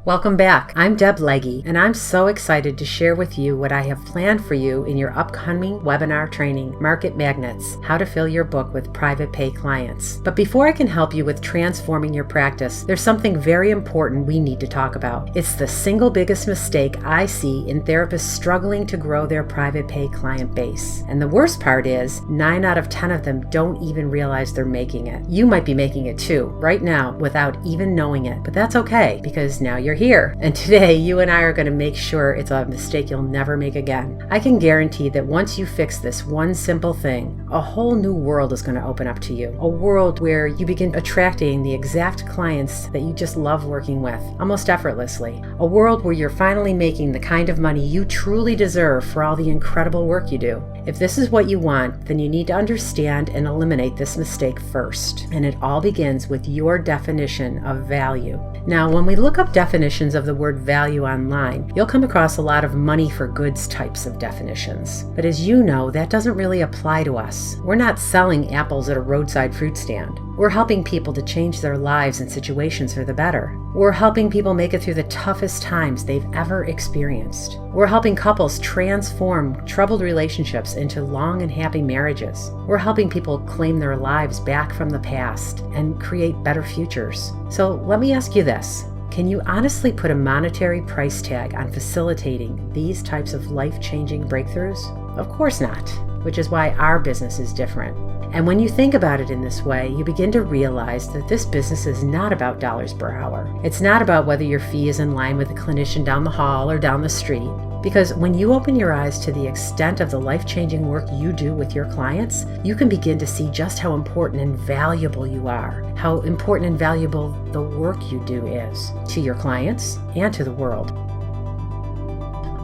Welcome back. I'm Deb Legge, and I'm so excited to share with you what I have planned for you in your upcoming webinar training, Market Magnets, How to Fill Your Book with Private Pay Clients. But before I can help you with transforming your practice, there's something very important we need to talk about. It's the single biggest mistake I see in therapists struggling to grow their private pay client base. And the worst part is, 9 out of 10 of them don't even realize they're making it. You might be making it too, right now, without even knowing it. But that's okay, because now you're here. And today, you and I are going to make sure it's a mistake you'll never make again. I can guarantee that once you fix this one simple thing, a whole new world is going to open up to you. A world where you begin attracting the exact clients that you just love working with, almost effortlessly. A world where you're finally making the kind of money you truly deserve for all the incredible work you do. If this is what you want, then you need to understand and eliminate this mistake first. And it all begins with your definition of value. Now, when we look up definitions of the word value online, you'll come across a lot of money for goods types of definitions. But as you know, that doesn't really apply to us. We're not selling apples at a roadside fruit stand. We're helping people to change their lives and situations for the better. We're helping people make it through the toughest times they've ever experienced. We're helping couples transform troubled relationships into long and happy marriages. We're helping people claim their lives back from the past and create better futures. So let me ask you this. Can you honestly put a monetary price tag on facilitating these types of life-changing breakthroughs? Of course not, which is why our business is different. And when you think about it in this way, you begin to realize that this business is not about dollars per hour. It's not about whether your fee is in line with the clinician down the hall or down the street. Because when you open your eyes to the extent of the life-changing work you do with your clients, you can begin to see just how important and valuable you are, how important and valuable the work you do is to your clients and to the world.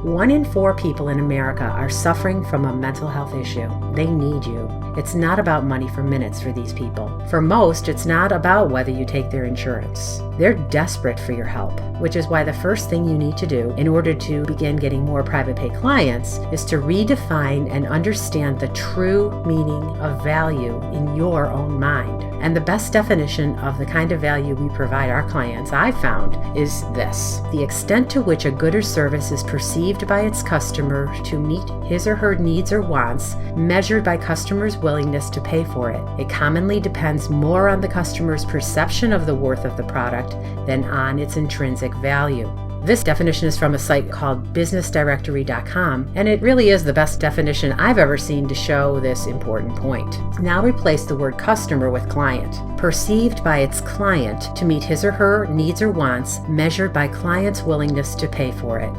1 in 4 people in America are suffering from a mental health issue. They need you. It's not about money for minutes for these people. For most, it's not about whether you take their insurance. They're desperate for your help, which is why the first thing you need to do in order to begin getting more private pay clients is to redefine and understand the true meaning of value in your own mind. And the best definition of the kind of value we provide our clients, I've found, is this: the extent to which a good or service is perceived by its customer to meet his or her needs or wants, measured by customers' willingness to pay for it. It commonly depends more on the customer's perception of the worth of the product than on its intrinsic value. This definition is from a site called businessdirectory.com, and it really is the best definition I've ever seen to show this important point. Now replace the word customer with client. Perceived by its client to meet his or her needs or wants, measured by client's willingness to pay for it.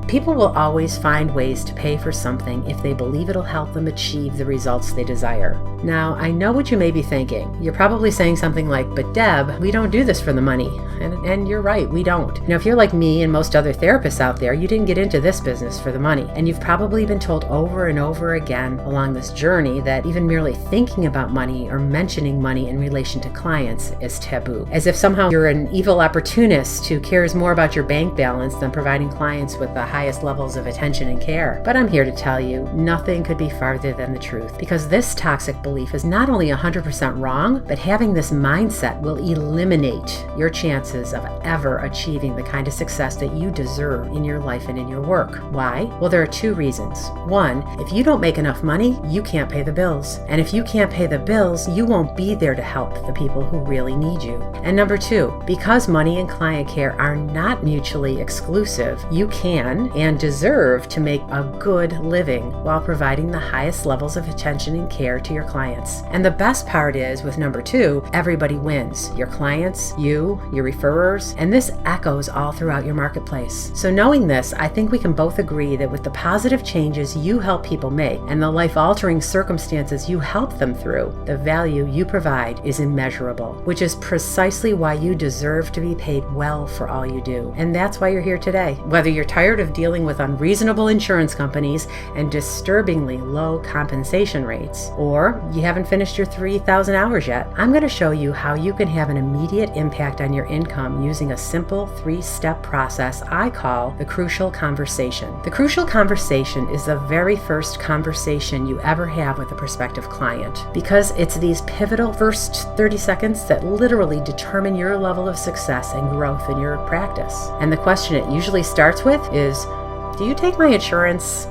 People will always find ways to pay for something if they believe it'll help them achieve the results they desire. Now, I know what you may be thinking. You're probably saying something like, but Deb, we don't do this for the money. And you're right, we don't. Now, if you're like me and most other therapists out there, you didn't get into this business for the money. And you've probably been told over and over again along this journey that even merely thinking about money or mentioning money in relation to clients is taboo. As if somehow you're an evil opportunist who cares more about your bank balance than providing clients with the highest levels of attention and care. But I'm here to tell you, nothing could be farther than the truth, because this toxic belief is not only 100% wrong, but having this mindset will eliminate your chances of ever achieving the kind of success that you deserve in your life and in your work. Why? Well, there are 2 reasons. 1, if you don't make enough money, you can't pay the bills. And if you can't pay the bills, you won't be there to help the people who really need you. And number 2, because money and client care are not mutually exclusive, you can and deserve to make a good living while providing the highest levels of attention and care to your clients. And the best part is, with number 2, everybody wins. Your clients, you, your referrers, and this echoes all throughout your marketplace. So knowing this, I think we can both agree that with the positive changes you help people make and the life-altering circumstances you help them through, the value you provide is immeasurable, which is precisely why you deserve to be paid well for all you do. And that's why you're here today. Whether you're tired of dealing with unreasonable insurance companies and disturbingly low compensation rates, or you haven't finished your 3,000 hours yet. I'm going to show you how you can have an immediate impact on your income using a simple 3-step process I call the crucial conversation. The crucial conversation is the very first conversation you ever have with a prospective client, because it's these pivotal first 30 seconds that literally determine your level of success and growth in your practice. And the question it usually starts with is, do you take my insurance?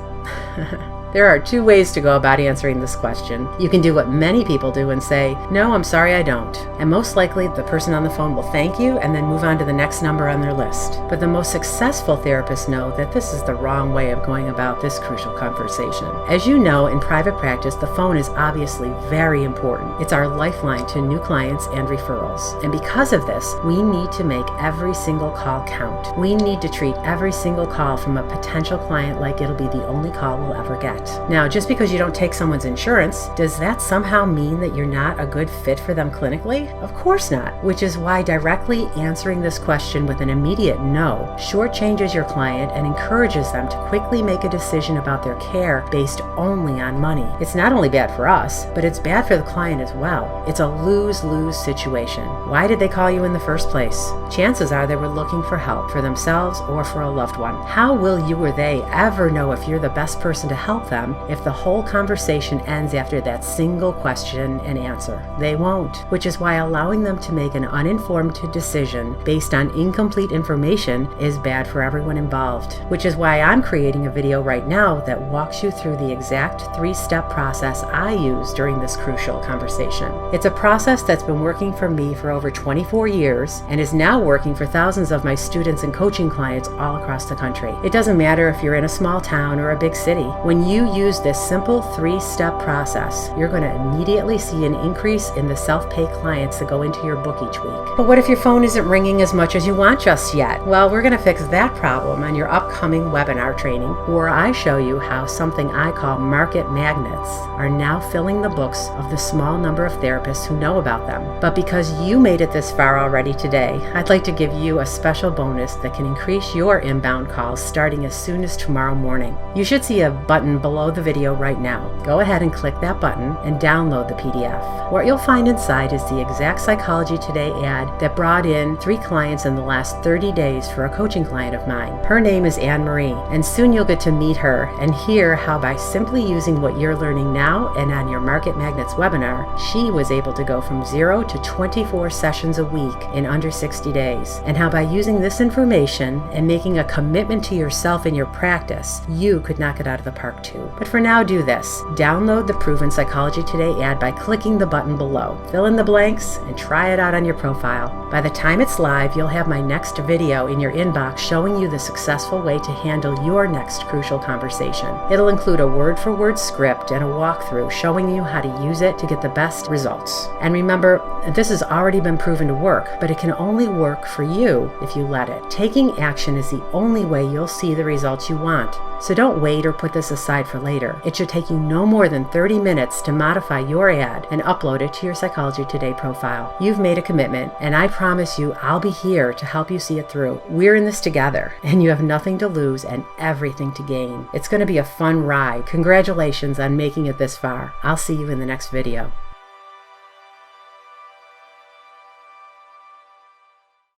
There are 2 ways to go about answering this question. You can do what many people do and say, no, I'm sorry, I don't. And most likely the person on the phone will thank you and then move on to the next number on their list. But the most successful therapists know that this is the wrong way of going about this crucial conversation. As you know, in private practice, the phone is obviously very important. It's our lifeline to new clients and referrals. And because of this, we need to make every single call count. We need to treat every single call from a potential client like it'll be the only call we'll ever get. Now, just because you don't take someone's insurance, does that somehow mean that you're not a good fit for them clinically? Of course not, which is why directly answering this question with an immediate no shortchanges your client and encourages them to quickly make a decision about their care based only on money. It's not only bad for us, but it's bad for the client as well. It's a lose-lose situation. Why did they call you in the first place? Chances are they were looking for help for themselves or for a loved one. How will you or they ever know if you're the best person to help them if the whole conversation ends after that single question and answer? They won't, which is why allowing them to make an uninformed decision based on incomplete information is bad for everyone involved, which is why I'm creating a video right now that walks you through the exact 3-step process I use during this crucial conversation. It's a process that's been working for me for over 24 years and is now working for thousands of my students and coaching clients all across the country. It doesn't matter if you're in a small town or a big city. When you use this simple 3-step process, you're going to immediately see an increase in the self-pay clients that go into your book each week. But what if your phone isn't ringing as much as you want just yet? Well, we're going to fix that problem on your upcoming webinar training, where I show you how something I call market magnets are now filling the books of the small number of therapists who know about them. But because you made it this far already today, I'd like to give you a special bonus that can increase your inbound calls starting as soon as tomorrow morning. You should see a button below the video right now. Go ahead and click that button and download the PDF. What you'll find inside is the exact Psychology Today ad that brought in 3 clients in the last 30 days for a coaching client of mine. Her name is Anne Marie, and soon you'll get to meet her and hear how by simply using what you're learning now and on your Market Magnets webinar, she was able to go from 0 to 24 sessions a week in under 60 days. And how by using this information and making a commitment to yourself and your practice, you could knock it out of the park too. But for now, do this. Download the Proven Psychology Today ad by clicking the button below. Fill in the blanks and try it out on your profile. By the time it's live, you'll have my next video in your inbox showing you the successful way to handle your next crucial conversation. It'll include a word-for-word script and a walkthrough showing you how to use it to get the best results. And remember, this has already been proven to work, but it can only work for you if you let it. Taking action is the only way you'll see the results you want. So don't wait or put this aside for later. It should take you no more than 30 minutes to modify your ad and upload it to your Psychology Today profile. You've made a commitment, and I promise you I'll be here to help you see it through. We're in this together, and you have nothing to lose and everything to gain. It's going to be a fun ride. Congratulations on making it this far. I'll see you in the next video.